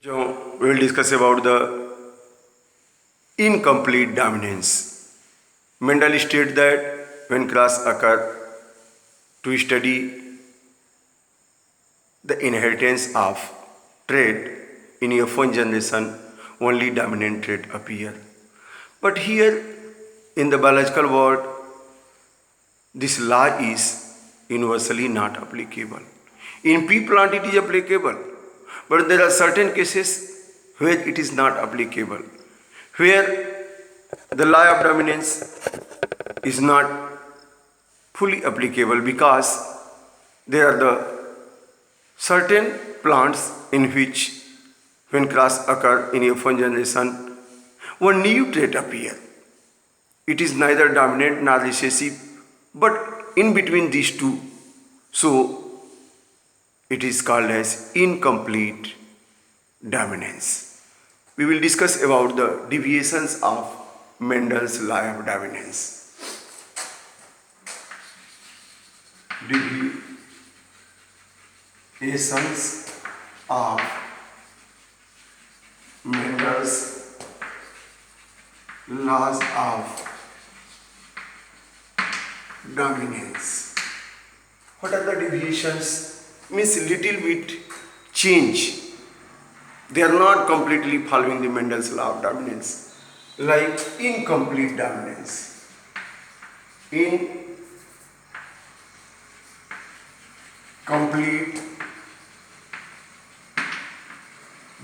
So we will discuss about the incomplete dominance. Mendel stated that when class occur to study the inheritance of trait in a one generation, only dominant trait appear. But here in the biological world, this law is universally not applicable. In pea plant it is applicable, but there are certain cases where it is not applicable, where the law of dominance is not fully applicable because there are the certain plants in which when cross occur in a one generation, one new trait appear. It is neither dominant nor recessive, but in between these two. So it is called as incomplete dominance. We will discuss about the deviations of Mendel's law of dominance. Deviations of Mendel's laws of dominance. What are the deviations? Means little bit change. They are not completely following the Mendel's law of dominance, like incomplete dominance. Incomplete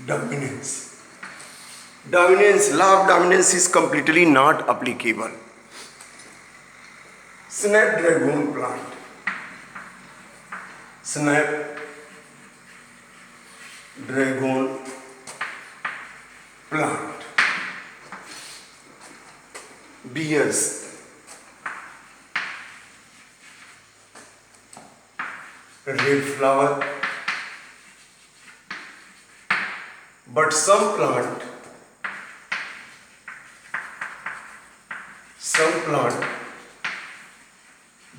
dominance. Law of dominance is completely not applicable. Snapdragon plant. Snapdragon plant bears red flower, but some plant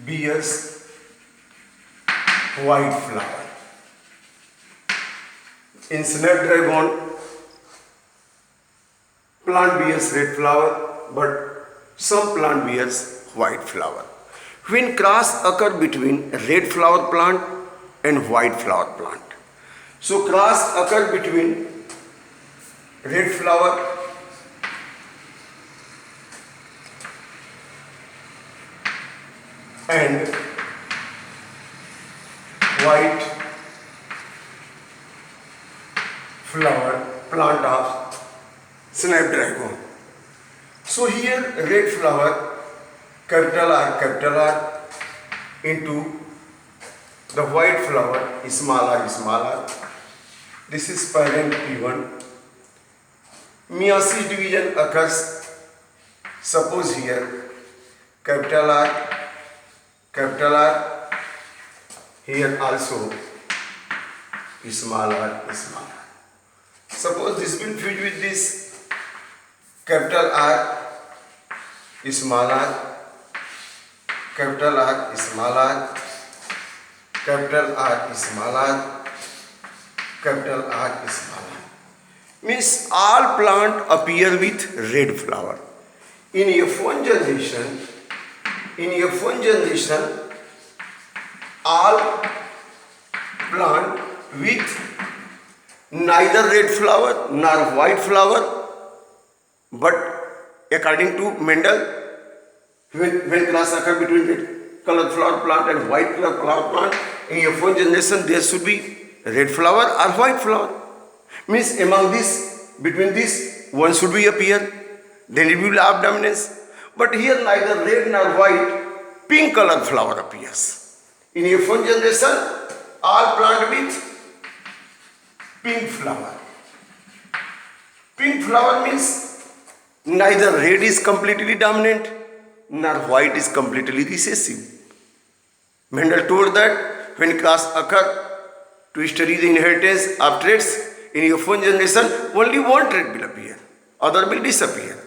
bears white flower. In snapdragon, plant bears red flower, but some plant bears white flower. When cross occur between red flower plant and white flower plant, so cross occur between red flower and white flower plant of snapdragon. So here red flower, capital R into the white flower small r. This is parent P1. Meiosis division occurs. Suppose here capital R, here also small r. Suppose this will fuse with this capital R, small r, capital R, small r, capital R, small r, capital R, small r. Means all plant appear with red flower. In F1 generation, all plant with neither red flower nor white flower, but according to Mendel, when class occur between red color flower plant and white color flower plant, in F1 generation there should be red flower or white flower. Means among this, between this, one should be appear, then it will have dominance. But here neither red nor white, pink color flower appears. In F1 generation, all plant with pink flower. Pink flower means neither red is completely dominant nor white is completely recessive. Mendel told that when class occur to study the inheritance of traits in F1 generation, only one trait will appear, other will disappear.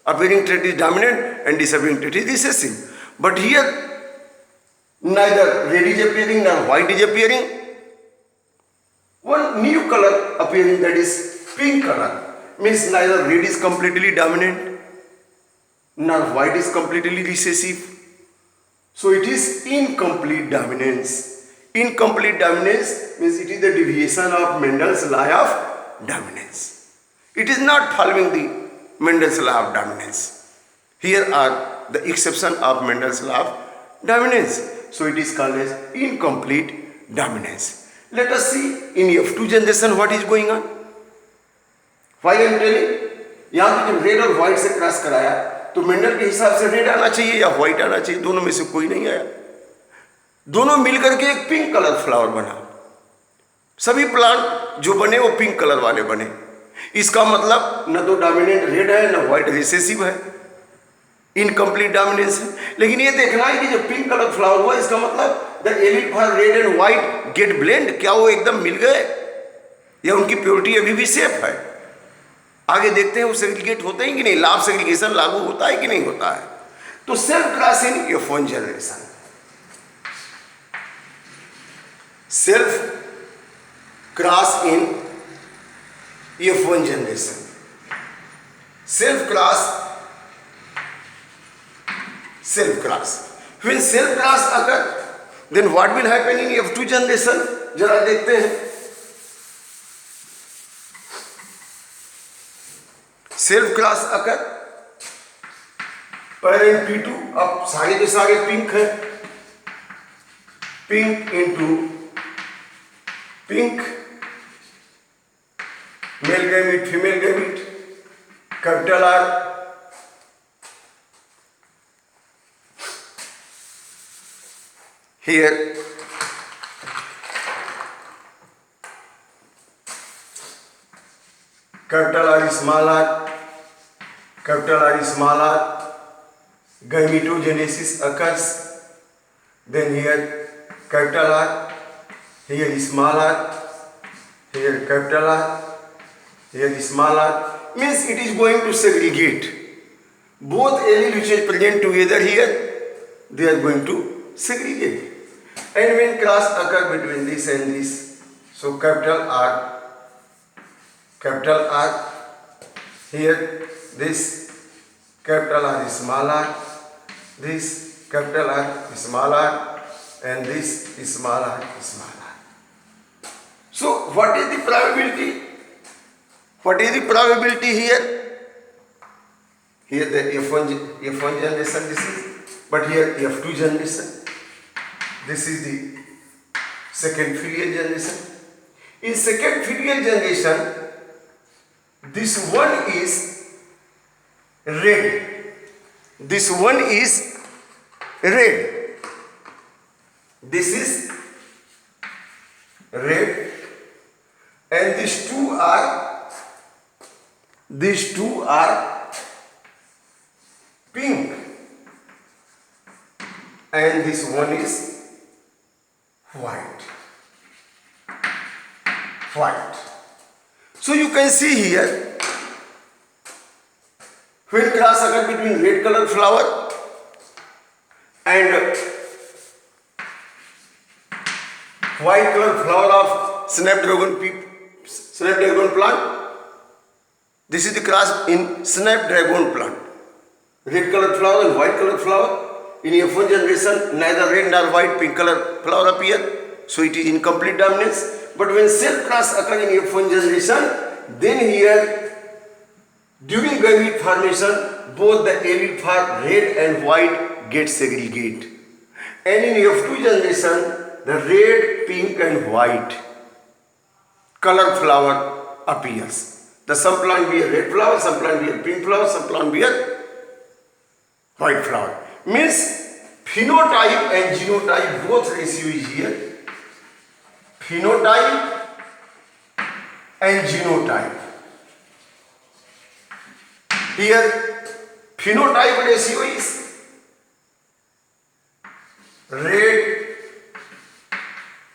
Appearing trait is dominant and disappearing trait is recessive. But here neither red is appearing nor white is appearing. One new color appearing, that is pink color, means neither red is completely dominant nor white is completely recessive. So it is incomplete dominance. Incomplete dominance means it is the deviation of Mendel's law of dominance. It is not following the Mendel's law of dominance. Here are the exception of Mendel's law of dominance. So it is called as incomplete dominance. Let us see in F2 generation what is going on. Why I am telling? यहाँ पे जब red और white से cross कराया तो Mendel के हिसाब से रेड आना चाहिए या व्हाइट आना चाहिए, दोनों में से कोई नहीं आया। दोनों मिलकर के एक पिंक कलर फ्लावर बना। सभी प्लांट जो बने वो पिंक कलर वाले बने। इसका मतलब न तो डोमिनेंट रेड है न व्हाइट रिसेसिव है, इनकम्प्लीट डोमिनेंस है। लेकिन ये देखना है कि जो पिंक कलर फ्लावर हुआ इसका मतलब the elite for red and white gate blend, क्या वो एकदम मिल गए या उनकी प्योरिटी अभी भी सेफ है? आगे देखते हैं वो सेग्रीगेट होते हैं कि नहीं, लॉ ऑफ सेग्रीगेशन लागू होता है कि नहीं होता है। तो self cross in F1 generation, self cross in F1 generation, self cross, self cross. When self cross occur then what will happen in F2 generation, जरा देखते हैं। सेल्फ क्रॉस अकर पेरेंट P2, अब सारे के सारे पिंक है, pink into pink, male gamete female gamete, capital R, here capital R small R, capital R small r, gametogenesis occurs, then here capital R, here small r, here capital R, here small r, means it is going to segregate. Both allele which is present together here, they are going to segregate. And when cross occur between this and this, so capital R, here this capital R is small r, this capital R is small r, and this is small r is small r. So what is the probability? What is the probability here? Here the F1 generation this is, but here F2 generation. This is the second Fourier generation. In second Fourier generation, this one is red, this one is red, this is red, and these two are pink, and this one is white. So you can see here, when cross occur between red color flower and white color flower of snapdragon plant, this is the cross in snapdragon plant. Red color flower and white color flower. In F1 generation, neither red nor white, pink color flower appear, so it is incomplete dominance. But when cell cross occur in F1 generation, then here during gamete formation, both the allele for red and white get segregate, and in F2 generation, the red, pink, and white color flower appears. The some plant bear red flower, some plant bear pink flower, some plant bear white flower. Means phenotype and genotype both ratio is here. Phenotype and genotype. Here phenotype ratio is red,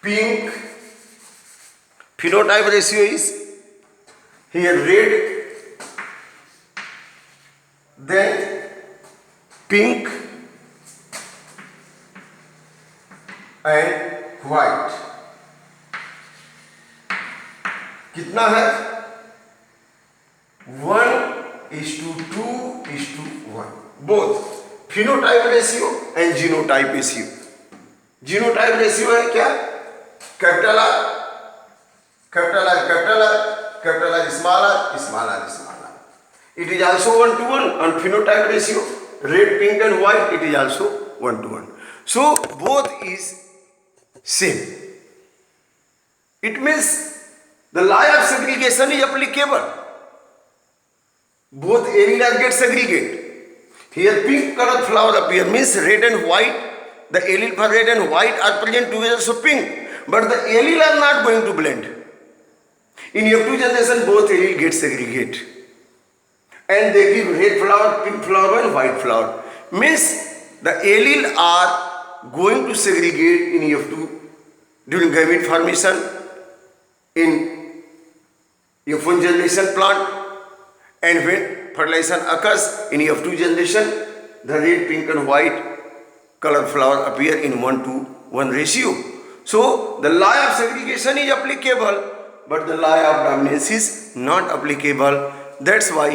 pink. Phenotype ratio is here red, then pink and white. कितना है? 1. Both phenotype ratio and genotype ratio. Genotype ratio है क्या? Capital R, capital R, capital R, capital R, small R, small R, small R. It is also 1:1 on phenotype ratio. Red, pink and white, it is also 1:1. So both is same. It means the law of segregation is applicable. Both allele get segregate. Here pink colored flower appear, means red and white. The allele for red and white are present together, so pink. But the allele are not going to blend. In F2 generation, both allele get segregate. And they give red flower, pink flower and white flower. Means the allele are going to segregate in F2 during gamete formation, in F1 generation plant, and when fertilization occurs in F2 generation, the red, pink and white color flower appear in 1:1 ratio. So the law of segregation is applicable, but the law of dominance is not applicable. That's why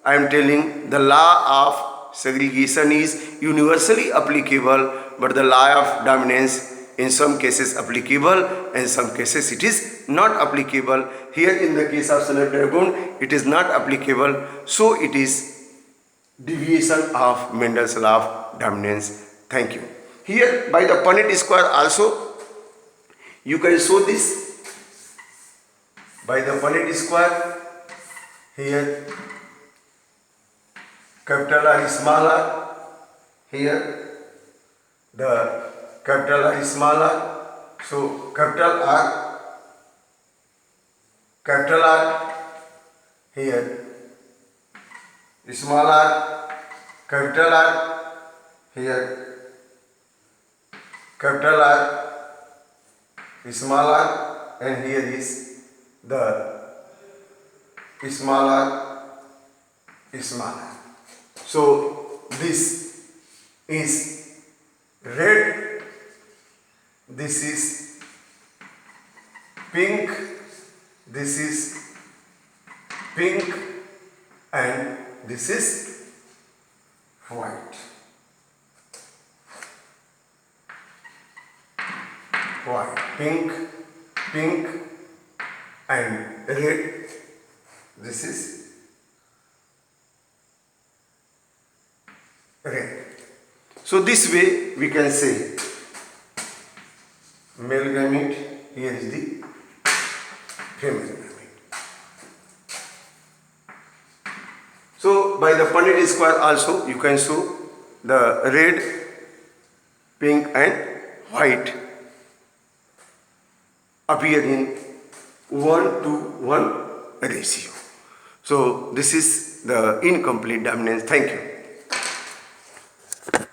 I am telling the law of segregation is universally applicable, but the law of dominance in some cases applicable, and some cases it is not applicable. Here in the case of snapdragon, it is not applicable, so it is deviation of Mendel's law of dominance. Thank you. Here by the Punnett square also you can show this. By the Punnett square, here capital R, small r, here the capital R, small r. So capital R, here small r, capital R, here capital R, small r, and here is the small r, small r. So this is red, this is pink, this is pink, and this is white. White, pink, pink and red. This is red. So this way we can say male gamete, here is the female gamete. So by the Punnett square also you can show the red, pink and white appear in 1:1 ratio. So this is the incomplete dominance. Thank you.